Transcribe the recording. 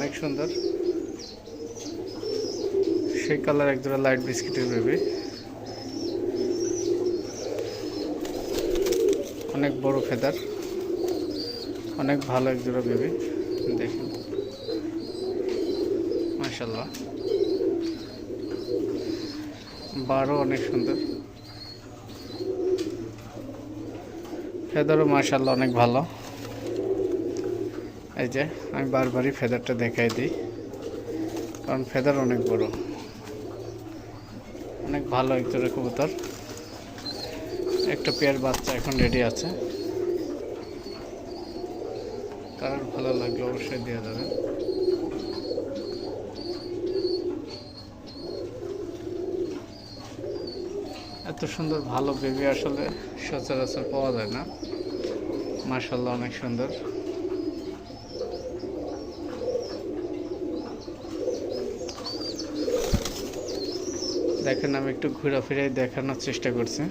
অনেক সুন্দর। সেই কালার একজোড়া লাইট বিস্কিটের বেবি, অনেক বড় ফেদার, অনেক ভালো একজোড়া বেবি। দেখেন মাশাআল্লাহ, বারও অনেক সুন্দর, ফেদারও মাশাআল্লাহ অনেক ভালো। এই যে আমি বারবারই ফেদারটা দেখাই দিই, কারণ ফেদার অনেক বড়, অনেক ভালো একজোড়া কবুতর। একটা পেয়ার বাচ্চা এখন রেডি আছে, কারোর ভালো লাগলে অবশ্যই দেওয়া যাবে। এত সুন্দর ভালো বেবি আসলে সচরাচর পাওয়া যায় না। মাশাআল্লাহ অনেক সুন্দর। দেখেন আমি একটু ঘোরাফেরাই দেখানোর চেষ্টা করছি।